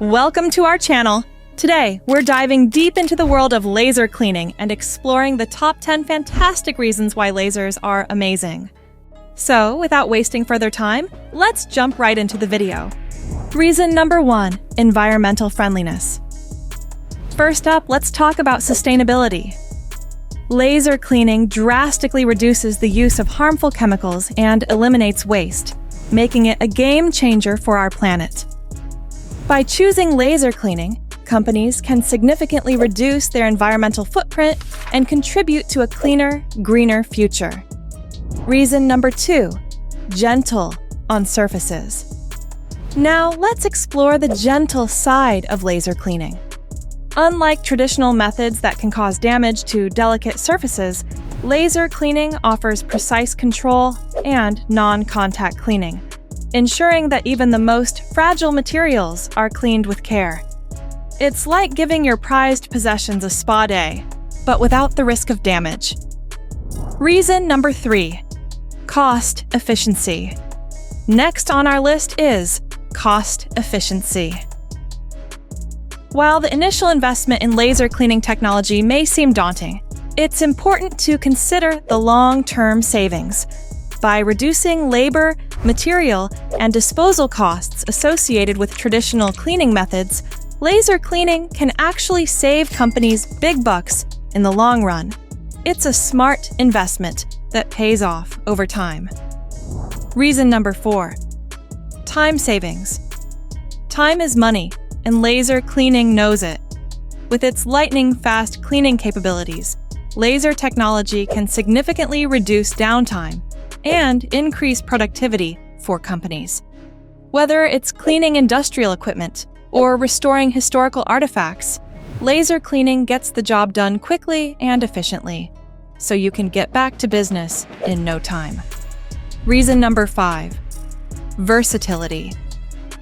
Welcome to our channel. Today, we're diving deep into the world of laser cleaning and exploring the top 10 fantastic reasons why lasers are amazing. So, without wasting further time, let's jump right into the video. Reason number 1, environmental friendliness. First up, let's talk about sustainability. Laser cleaning drastically reduces the use of harmful chemicals and eliminates waste, making it a game changer for our planet. By choosing laser cleaning, companies can significantly reduce their environmental footprint and contribute to a cleaner, greener future. Reason number 2, gentle on surfaces. Now, let's explore the gentle side of laser cleaning. Unlike traditional methods that can cause damage to delicate surfaces, laser cleaning offers precise control and non-contact cleaning, ensuring that even the most fragile materials are cleaned with care. It's like giving your prized possessions a spa day, but without the risk of damage. Reason number 3, cost efficiency. Next on our list is cost efficiency. While the initial investment in laser cleaning technology may seem daunting, it's important to consider the long-term savings. By reducing labor, material, and disposal costs associated with traditional cleaning methods, laser cleaning can actually save companies big bucks in the long run. It's a smart investment that pays off over time. Reason number 4, time savings. Time is money, and laser cleaning knows it. With its lightning-fast cleaning capabilities, laser technology can significantly reduce downtime and increase productivity for companies. Whether it's cleaning industrial equipment or restoring historical artifacts, laser cleaning gets the job done quickly and efficiently, so you can get back to business in no time. Reason number 5, versatility.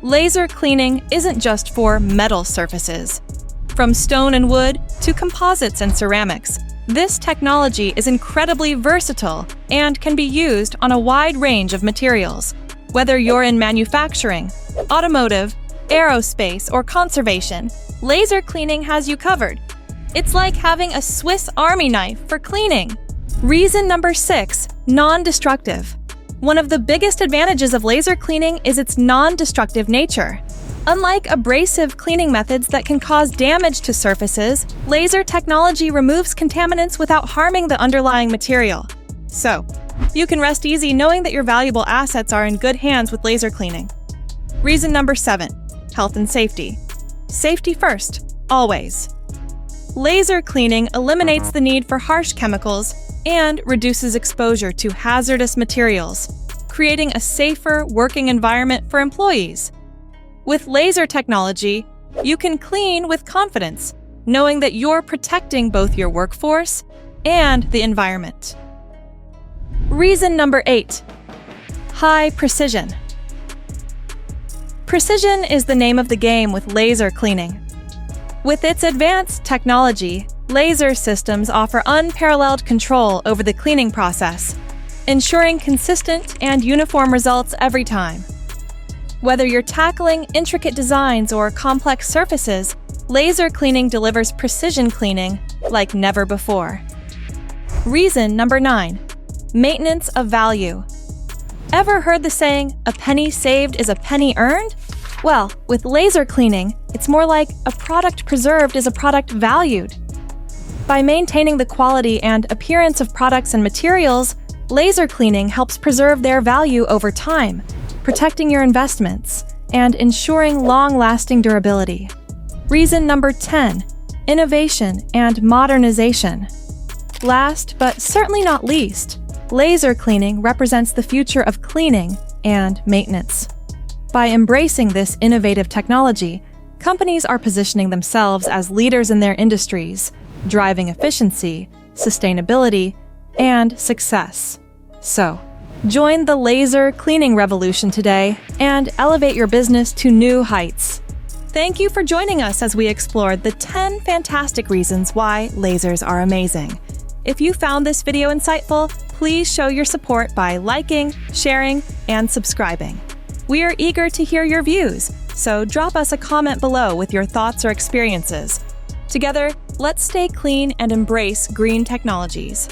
Laser cleaning isn't just for metal surfaces. From stone and wood to composites and ceramics, this technology is incredibly versatile and can be used on a wide range of materials. Whether you're in manufacturing, automotive, aerospace, or conservation, laser cleaning has you covered. It's like having a Swiss Army knife for cleaning. Reason number 6, non-destructive. One of the biggest advantages of laser cleaning is its non-destructive nature. Unlike abrasive cleaning methods that can cause damage to surfaces, laser technology removes contaminants without harming the underlying material. So, you can rest easy knowing that your valuable assets are in good hands with laser cleaning. Reason number 7, health and safety. Safety first, always. Laser cleaning eliminates the need for harsh chemicals and reduces exposure to hazardous materials, creating a safer working environment for employees. With laser technology, you can clean with confidence, knowing that you're protecting both your workforce and the environment. Reason number 8, high precision. Precision is the name of the game with laser cleaning. With its advanced technology, laser systems offer unparalleled control over the cleaning process, ensuring consistent and uniform results every time. Whether you're tackling intricate designs or complex surfaces, laser cleaning delivers precision cleaning like never before. Reason number 9, maintenance of value. Ever heard the saying, "A penny saved is a penny earned"? Well, with laser cleaning, it's more like a product preserved is a product valued. By maintaining the quality and appearance of products and materials, laser cleaning helps preserve their value over time, protecting your investments, and ensuring long-lasting durability. Reason number 10, innovation and modernization. Last, but certainly not least, laser cleaning represents the future of cleaning and maintenance. By embracing this innovative technology, companies are positioning themselves as leaders in their industries, driving efficiency, sustainability, and success. So, join the laser cleaning revolution today and elevate your business to new heights. Thank you for joining us as we explored the 10 fantastic reasons why lasers are amazing. If you found this video insightful, please show your support by liking, sharing, and subscribing. We are eager to hear your views, so drop us a comment below with your thoughts or experiences. Together, let's stay clean and embrace green technologies.